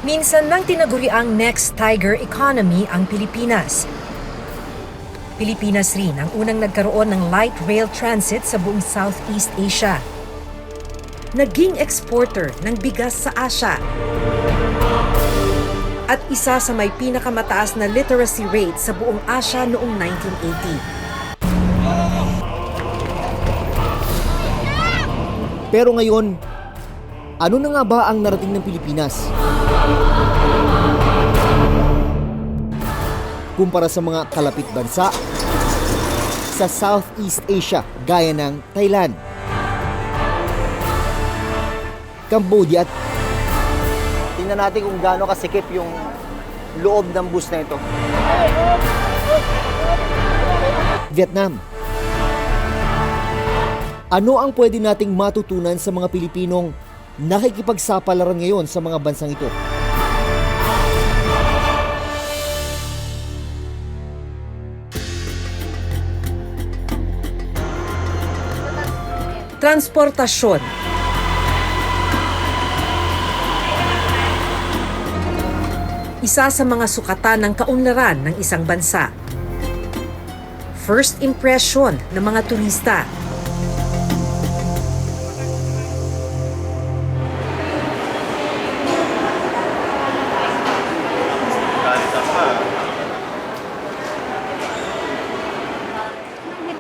Minsan nang tinaguriang next tiger economy ang Pilipinas. Pilipinas rin ang unang nagkaroon ng light rail transit sa buong Southeast Asia. Naging exporter ng bigas sa Asia. At isa sa may pinakamataas na literacy rate sa buong Asia noong 1980. Pero ngayon, ano na nga ba ang narating ng Pilipinas? Kumpara sa mga kalapit bansa sa Southeast Asia gaya ng Thailand, Cambodia at tingnan natin kung gaano kasikip yung loob ng bus na ito. Vietnam. Ano ang pwede nating matutunan sa mga Pilipinong nakikipagsapalaran ngayon sa mga bansang ito? Transportasyon. Isa sa mga sukatan ng kaunlaran ng isang bansa. First impression ng mga turista.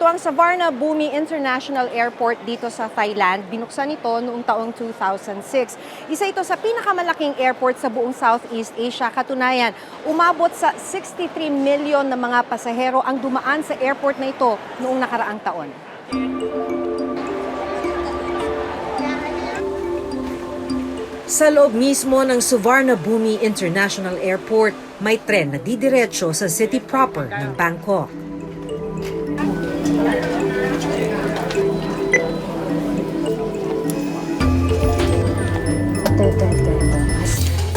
Ito ang Suvarnabhumi International Airport dito sa Thailand. Binuksan ito noong taong 2006. Isa ito sa pinakamalaking airport sa buong Southeast Asia. Katunayan, umabot sa 63 million na mga pasahero ang dumaan sa airport na ito noong nakaraang taon. Sa loob mismo ng Suvarnabhumi International Airport, may tren na didiretso sa city proper ng Bangkok.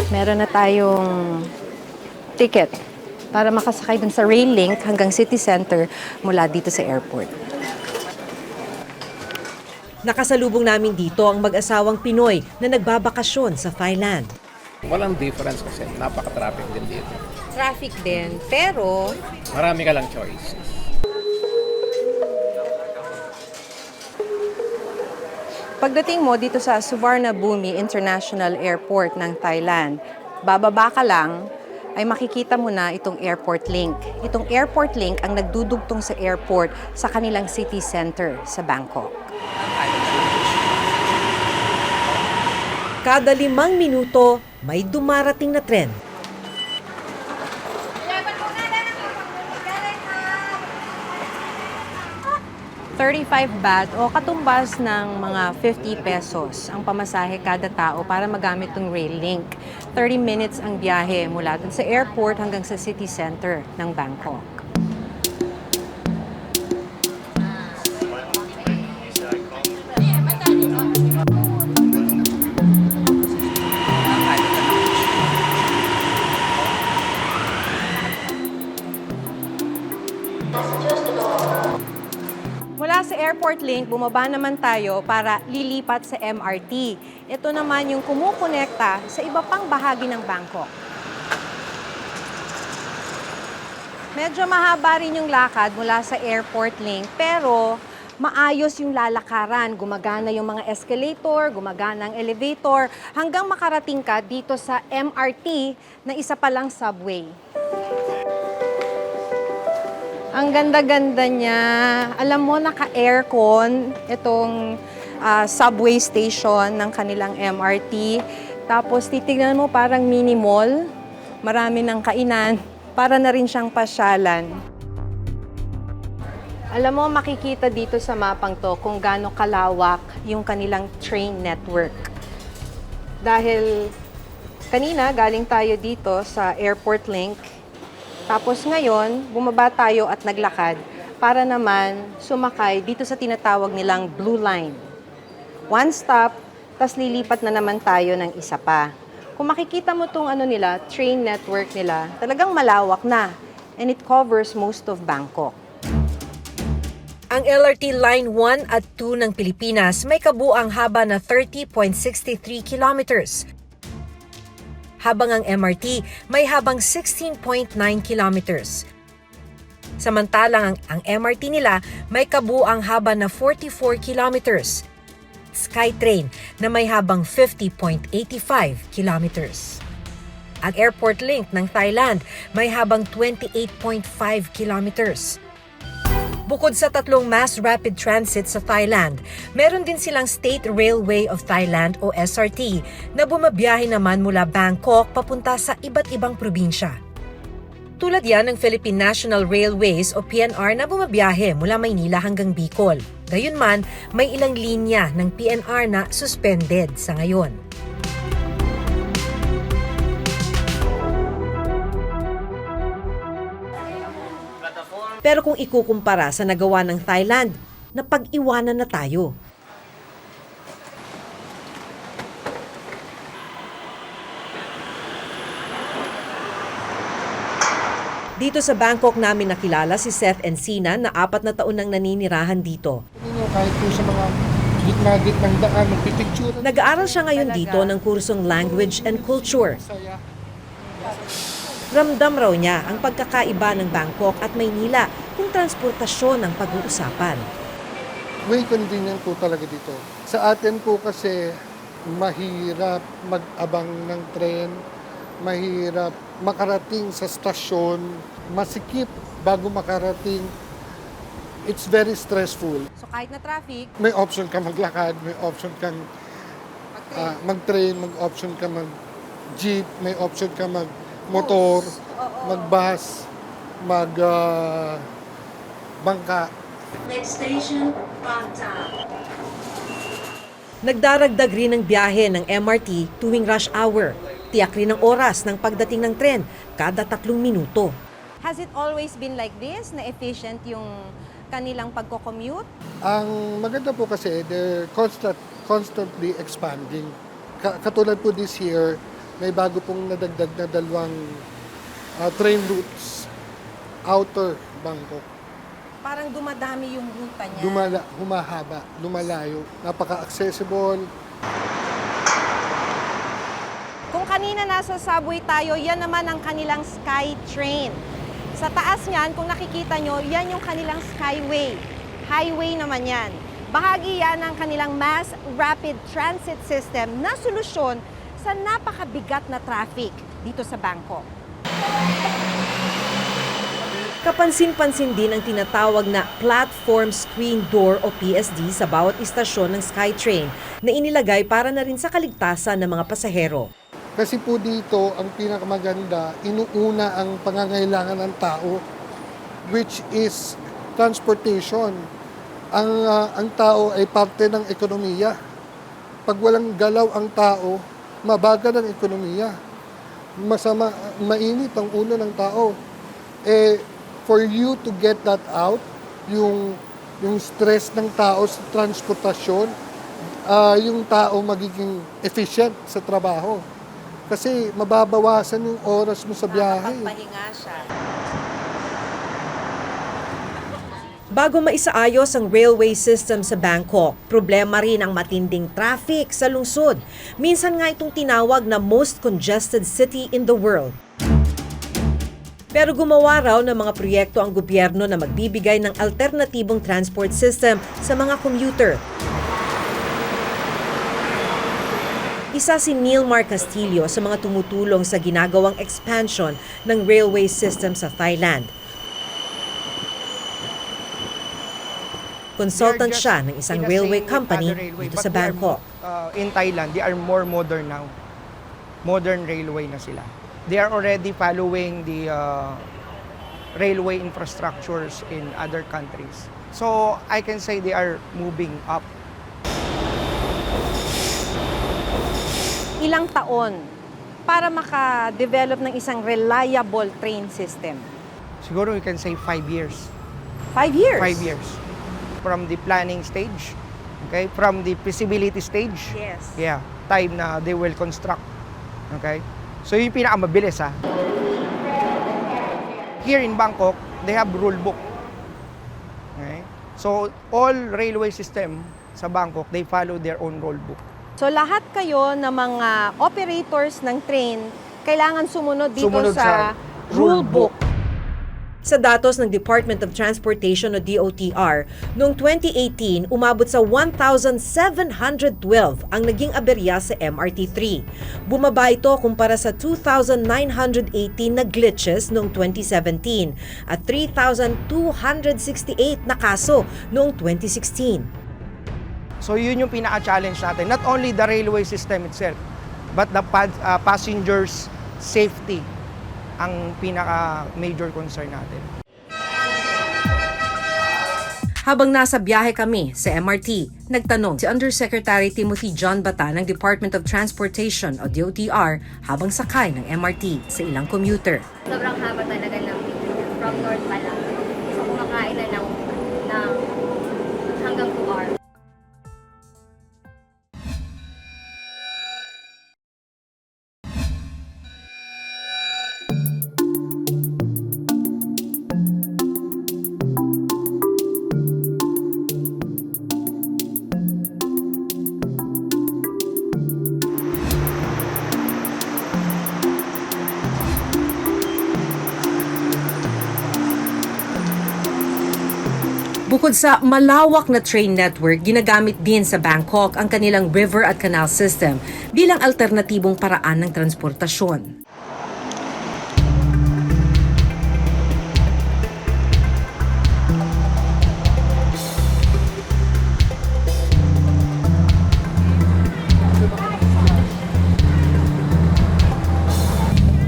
Meron na tayong ticket para makasakay dun sa rail link hanggang city center mula dito sa airport. Nakasalubong namin dito ang mag-asawang Pinoy na nagbabakasyon sa Thailand. Walang difference kasi napaka-traffic din dito. Traffic din, pero Marami ka lang choice. pagdating mo dito sa Suvarnabhumi International Airport ng Thailand, bababa ka lang, ay makikita mo na itong airport link. Itong airport link ang nagdudugtong sa airport sa kanilang city center sa Bangkok. Kada 5 minuto, may dumarating na tren. 35 baht o katumbas ng mga 50 pesos ang pamasahe kada tao para magamit tong rail link. 30 minutes ang biyahe mula dun sa airport hanggang sa city center ng Bangkok. Mula sa airport link, bumaba naman tayo para lilipat sa MRT. Ito naman yung kumukonekta sa iba pang bahagi ng Bangkok. Medyo mahaba rin yung lakad mula sa airport link, pero maayos yung lalakaran. Gumagana yung mga escalator, gumagana ang elevator, hanggang makarating ka dito sa MRT na isa palang subway. Ang ganda-ganda niya. Alam mo, naka-aircon itong subway station ng kanilang MRT. Tapos titignan mo parang mini mall. Marami ng kainan. Para na rin siyang pasyalan. Alam mo, makikita dito sa mapang to kung gaano kalawak yung kanilang train network. Dahil kanina galing tayo dito sa airport link. Tapos ngayon, bumaba tayo at naglakad para naman sumakay dito sa tinatawag nilang Blue Line. One stop, tas lilipat na naman tayo ng isa pa. Kung makikita mo itong train network nila, talagang malawak na. And it covers most of Bangkok. Ang LRT Line 1 at 2 ng Pilipinas may kabuang haba na 30.63 kilometers. habang ang MRT may habang 16.9 kilometers. Samantalang ang MRT nila may kabuang haba na 44 kilometers. SkyTrain na may habang 50.85 kilometers. Ang Airport Link ng Thailand may habang 28.5 kilometers. Bukod sa tatlong mass rapid transit sa Thailand, meron din silang State Railway of Thailand o SRT na bumabiyahe naman mula Bangkok papunta sa iba't ibang probinsya. Tulad yan ng Philippine National Railways o PNR na bumabiyahe mula Maynila hanggang Bicol. Gayunman, may ilang linya ng PNR na suspended sa ngayon. Pero kung ikukumpara sa nagawa ng Thailand, napag-iwanan na tayo. Dito sa Bangkok namin nakilala si Seth Encina na 4 na taon nang naninirahan dito. Kahit po sa mga gitna-gitnang daan, magpipicture. Nag-aaral siya ngayon dito ng kursong Language and Culture. Ramdam raw niya ang pagkakaiba ng Bangkok at Maynila kung transportasyon ang pag-uusapan. Way convenient po talaga dito. Sa atin po kasi mahirap mag-abang ng tren, mahirap makarating sa stasyon, masikip bago makarating. It's very stressful. So kahit na traffic, May option ka maglakad, may option kang mag-train, mag-option ka mag-jeep, may option ka mag-motor, mag-bus, mag-bangka. Next station, Bangtan. Nagdaragdag rin ng biyahe ng MRT tuwing rush hour. Tiyak rin ang oras ng pagdating ng tren kada 3 minuto. has it always been like this, na efficient yung kanilang pagko-commute? Ang maganda po kasi, they're constantly expanding. Katulad po this year, may bago pong nadagdag na 2 train routes, outer Bangkok. Parang dumadami yung ruta niya. Humahaba, lumalayo, napaka-accessible. Kung kanina nasa subway tayo, yan naman ang kanilang SkyTrain. Sa taas niyan, kung nakikita nyo, yan yung kanilang Skyway. Highway naman yan. Bahagi yan ng kanilang Mass Rapid Transit System na solusyon sa napakabigat na traffic dito sa Bangkok. Kapansin-pansin din ang tinatawag na Platform Screen Door o PSD sa bawat istasyon ng SkyTrain na inilagay para na rin sa kaligtasan ng mga pasahero. Kasi po dito, ang pinakamaganda, inuuna ang pangangailangan ng tao, which is transportation. Ang tao ay parte ng ekonomiya. Pag walang galaw ang tao, mabagal ang ekonomiya. Mainit ang ulo ng tao. For you to get that out, yung stress ng tao sa transportasyon, yung tao magiging efficient sa trabaho. Kasi mababawasan yung oras mo sa biyahe. Nakakapagpahinga siya. Bago maisaayos ang railway system sa Bangkok, problema rin ang matinding traffic sa lungsod. Minsan nga itong tinawag na most congested city in the world. Pero gumawa raw ng mga proyekto ang gobyerno na magbibigay ng alternatibong transport system sa mga commuter. Isa si Neilmar Castillo sa mga tumutulong sa ginagawang expansion ng railway system sa Thailand. Consultant siya ng isang railway company dito sa Bangkok. In Thailand, they are more modern now. Modern railway na sila. They are already following the railway infrastructures in other countries. So I can say they are moving up. Ilang taon para maka-develop ng isang reliable train system? Siguro we can say 5 years. 5 years? 5 years. From the planning stage, okay? From the feasibility stage. Yes. Yeah, time na they will construct. Okay? So yung pinakamabilis ha. Here in Bangkok, they have rule book. Okay? So all railway system sa Bangkok, they follow their own rule book. So lahat kayo ng mga operators ng train, kailangan sumunod dito Sumunod sa sa rule book. Sa datos ng Department of Transportation o DOTR, noong 2018, umabot sa 1,712 ang naging aberya sa MRT-3. Bumaba ito kumpara sa 2,918 na glitches noong 2017 at 3,268 na kaso noong 2016. So yun yung pinaka-challenge natin. Not only the railway system itself, but the passengers' safety ang pinaka-major concern natin. Habang nasa biyahe kami sa MRT, nagtanong si Undersecretary Timothy John Bata ng Department of Transportation o DOTR habang sakay ng MRT sa ilang commuter. Sobrang haba talaga ng pila from north pa lang. So kumakain na lang ng hanggang 2 hours. Bukod sa malawak na train network, ginagamit din sa Bangkok ang kanilang river at canal system bilang alternatibong paraan ng transportasyon.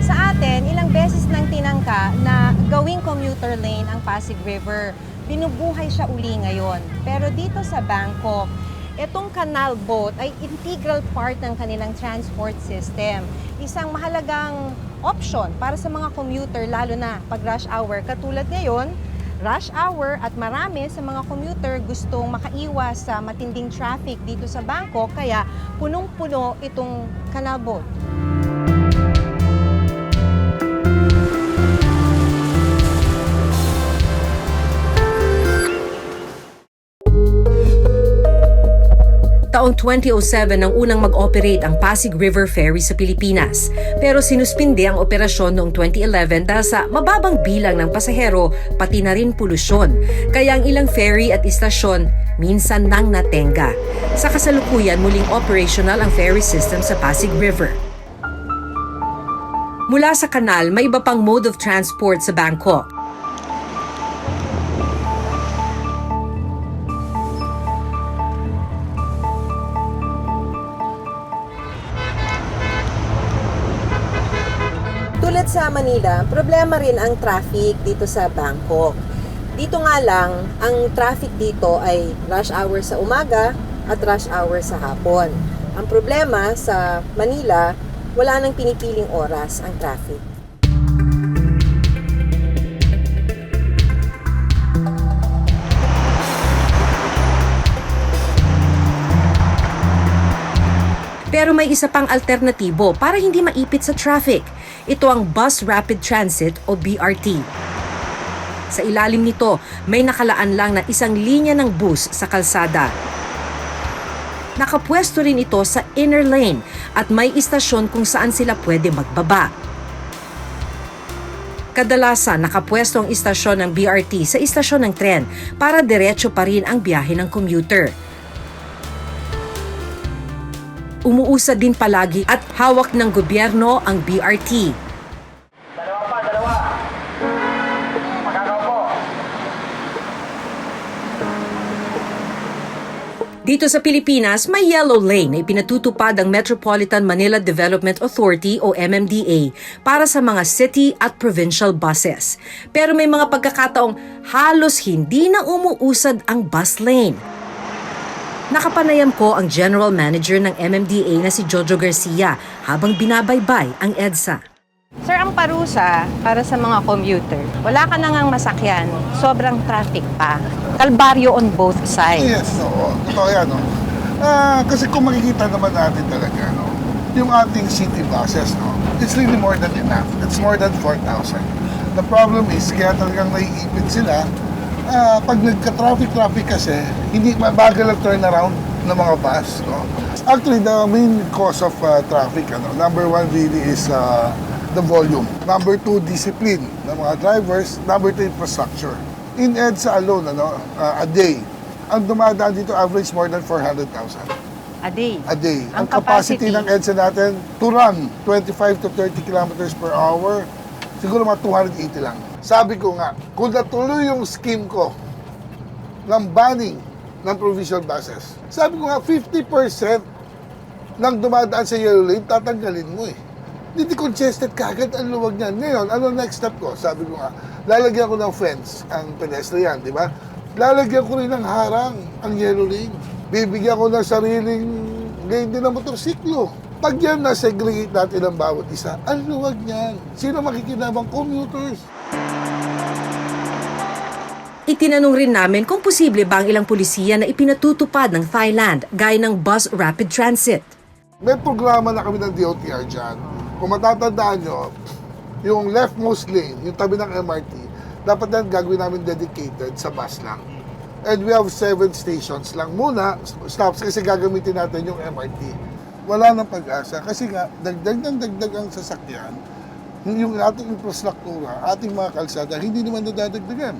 Sa atin, ilang beses nang tinangka na gawing commuter lane ang Pasig River. Binubuhay siya uli ngayon. Pero dito sa Bangkok, itong canal boat ay integral part ng kanilang transport system. Isang mahalagang option para sa mga commuter, lalo na pag rush hour. Katulad ngayon, rush hour at marami sa mga commuter gustong makaiwas sa matinding traffic dito sa Bangkok, kaya punong-puno itong canal boat. Taong 2007 nang unang mag-operate ang Pasig River Ferry sa Pilipinas. Pero sinuspinde ang operasyon noong 2011 dahil sa mababang bilang ng pasahero pati na rin polusyon. Kaya ang ilang ferry at istasyon minsan nang natenga. Sa kasalukuyan, muling operational ang ferry system sa Pasig River. Mula sa kanal, may iba pang mode of transport sa Bangkok. Tulad sa Manila, problema rin ang traffic dito sa Bangkok. Dito nga lang, ang traffic dito ay rush hour sa umaga at rush hour sa hapon. Ang problema sa Manila, wala nang pinipiling oras ang traffic. Pero may isa pang alternatibo para hindi maipit sa traffic. Ito ang Bus Rapid Transit o BRT. Sa ilalim nito, may nakalaan lang na isang linya ng bus sa kalsada. Nakapwesto rin ito sa inner lane at may istasyon kung saan sila pwede magbaba. Kadalasan, nakapwesto ang istasyon ng BRT sa istasyon ng tren para diretso pa rin ang biyahe ng commuter. Umuusad din palagi at hawak ng gobyerno ang BRT. Dito sa Pilipinas, may yellow lane na ipinatutupad ang Metropolitan Manila Development Authority o MMDA para sa mga city at provincial buses. Pero may mga pagkakataong halos hindi na umuusad ang bus lane. Nakapanayam ko ang General Manager ng MMDA na si Jojo Garcia habang binabaybay ang EDSA. Sir, ang parusa para sa mga commuter, wala ka na ngang masakyan, sobrang traffic pa. Kalbaryo on both sides. Yes, oo. Totoo yan, no? Kasi kung makikita naman natin talaga, no? Yung ating city buses, no? It's really more than enough. It's more than 4,000. The problem is, kaya talagang naiipit sila. Pag nagka-traffic kasi, hindi mabagal ang turnaround ng mga bus, no? Actually, the main cause of traffic, number one really is the volume. Number 2, discipline ng mga drivers. Number 3, infrastructure. In EDSA alone, a day, ang dumadaan dito average more than 400,000 A day. a day. Ang Ang capacity capacity ng EDSA natin to run 25 to 30 kilometers per hour, siguro mga 280 lang. Sabi ko nga, kung natuloy yung scheme ko ng banning ng provincial buses, sabi ko nga 50% ng dumadaan sa yellow lane, tatanggalin mo eh. Hindi congested kagad ang luwag niyan. Ngayon, ano next step ko? Sabi ko nga, lalagyan ko ng fence ang pedestrian, di ba? Lalagyan ko rin ng harang ang yellow lane. Bibigyan ko ng sariling lane din ng motorsiklo. Pag yan na-segregate natin ang bawat isa, ang luwag niyan. Sino makikinabang? Commuters. Itinanong rin namin kung posible ba ang ilang pulisiya na ipinatutupad ng Thailand gaya ng bus rapid transit. May programa na kami ng DOTR dyan. Kung matatandaan nyo, yung leftmost lane, yung tabi ng MRT, dapat na gagawin namin dedicated sa bus lang. And we have 7 stations lang muna, stops, kasi gagamitin natin yung MRT. Wala nang pag-asa kasi nga, dagdag ng dagdag ang sasakyan, yung ating infrastruktura, ating mga kalsada, hindi naman nadadagdagan.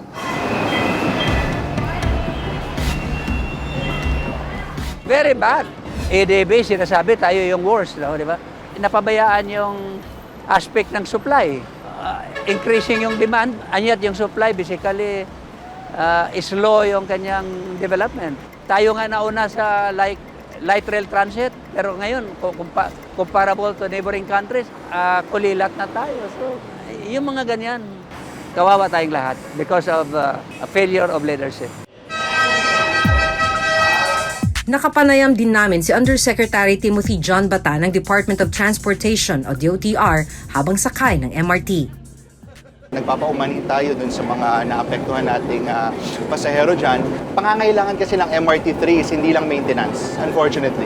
Very bad. EDB, sinasabi tayo yung worst, no, di ba? Napabayaan yung aspect ng supply. Increasing yung demand, and yet yung supply basically slow yung kanyang development. Tayo nga nauna sa light rail transit, pero ngayon, comparable to neighboring countries, kulilat na tayo. So, yung mga ganyan, kawawa tayong lahat because of a failure of leadership. Nakapanayam din namin si Undersecretary Timothy John Bata ng Department of Transportation o DOTR habang sakay ng MRT. Nagpapaumanhin tayo dun sa mga naapektuhan nating pasahero dyan. Pangangailangan kasi ng MRT3 is hindi lang maintenance, unfortunately.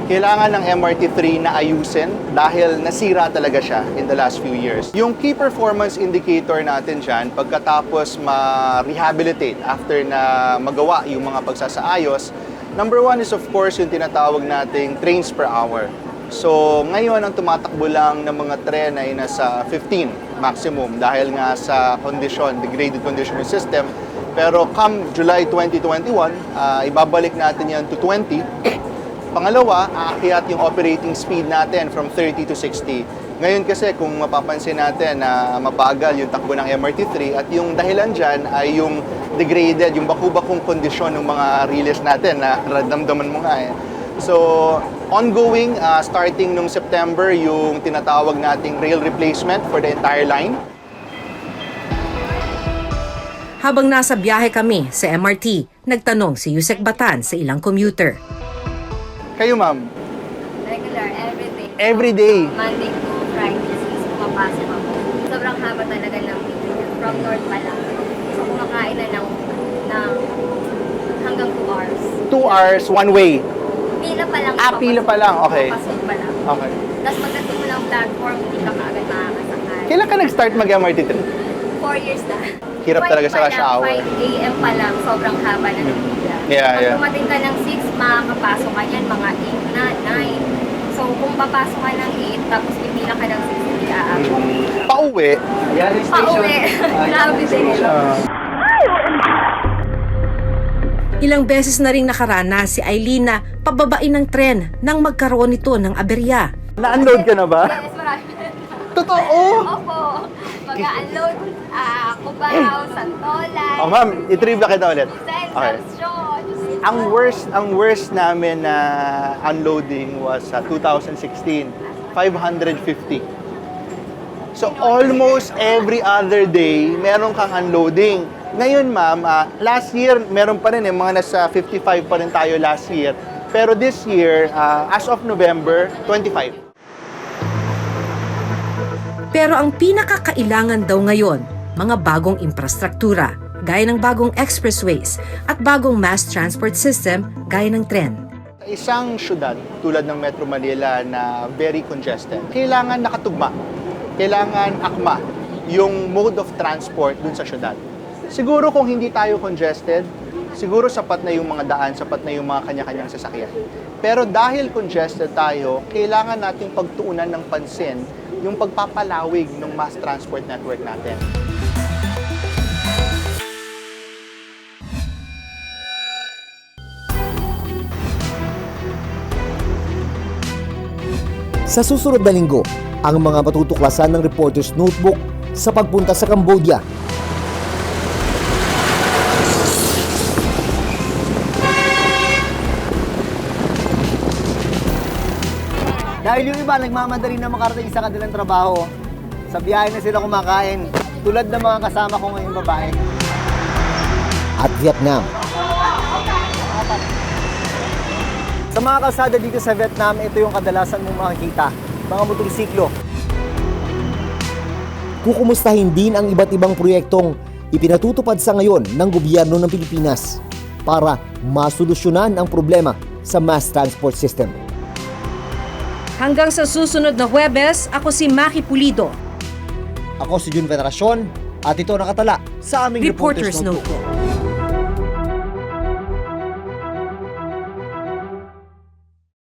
Kailangan ng MRT3 na ayusin dahil nasira talaga siya in the last few years. Yung key performance indicator natin dyan, pagkatapos ma-rehabilitate after na magawa yung mga pagsasaayos, number 1 is of course yung tinatawag nating trains per hour. So ngayon ang tumatakbo lang ng mga tren ay nasa 15 maximum dahil nga sa condition, degraded condition ng system. Pero come July 2021, ibabalik natin yan to 20. Pangalawa, aakyat yung operating speed natin from 30 to 60. Ngayon kasi kung mapapansin natin na mabagal yung takbo ng MRT3 at yung dahilan dyan ay yung degraded, yung baku-bakong kondisyon ng mga relays natin na ramdaman mo nga eh. So, ongoing, starting nung September, yung tinatawag nating rail replacement for the entire line. Habang nasa biyahe kami sa MRT, nagtanong si Yusek Batan sa ilang commuter. Kayo ma'am? Regular, everyday. Every day? Monday to Friday, since pumapasok ako. Sobrang haba talaga ng pila. From north pa lang. So, kumakain na ng hanggang 2 hours. 2 hours, one way. Pila pa lang. Pila pa lang, okay. Papasok pa lang. Okay. Tapos pagdating mo ng platform, hindi ka kaagad makakasakay. Kailan ka nag-start mag-MRT3? 4 years na. Hirap talaga sa rush hour. 5 a.m. pa lang, sobrang haba na ng pila. Yeah, Pag yeah. dumating ka ng 6, makakapasok ka yan, mga 8 na, 9. So, kung papasok ka ng 8, tapos pipila ka ng 6, hindi aabot. Pauwi? Pauwi. Grabe din. Ilang beses na ring nakaranas si Eileen na pababain ng tren nang magkaroon nito ng aberya. Na-unload ka na ba? Yes, marami. Totoo? Opo. Mag-unload, Cubao, Santolan. Oh ma'am, i-trivia kita ulit. Okay. Ang worst namin na unloading was 2016, 550. So almost every other day, meron kang unloading. Ngayon ma'am, last year meron pa rin mga nasa 55 pa rin tayo last year. Pero this year, as of November, 25. Pero ang pinakakailangan daw ngayon, mga bagong infrastruktura, gaya ng bagong expressways at bagong mass transport system gaya ng tren. Sa isang syudad tulad ng Metro Manila na very congested, kailangan nakatugma, kailangan akma yung mode of transport dun sa syudad. Siguro kung hindi tayo congested, siguro sapat na yung mga daan, sapat na yung mga kanya-kanyang sasakyan. Pero dahil congested tayo, kailangan nating pagtuunan ng pansin yung pagpapalawig ng mass transport network natin. Sa susunod na linggo, ang mga matutuklasan ng Reporter's Notebook sa pagpunta sa Cambodia. Dahil yung iba nagmamadali na makarating sa kanilang trabaho, sa biyahe na sila kumakain, tulad ng mga kasama ko ngayong babae. At Vietnam. Sa mga kalsada dito sa Vietnam, ito yung kadalasan mong makikita, mga motorsiklo. Kukumustahin din ang iba't ibang proyektong ipinatutupad sa ngayon ng gobyerno ng Pilipinas para masolusyonan ang problema sa mass transport system. Hanggang sa susunod na Huwebes, ako si Maki Pulido. Ako si Jun Veneracion at ito nakatala sa aming Reporter's Notebook. Notebook.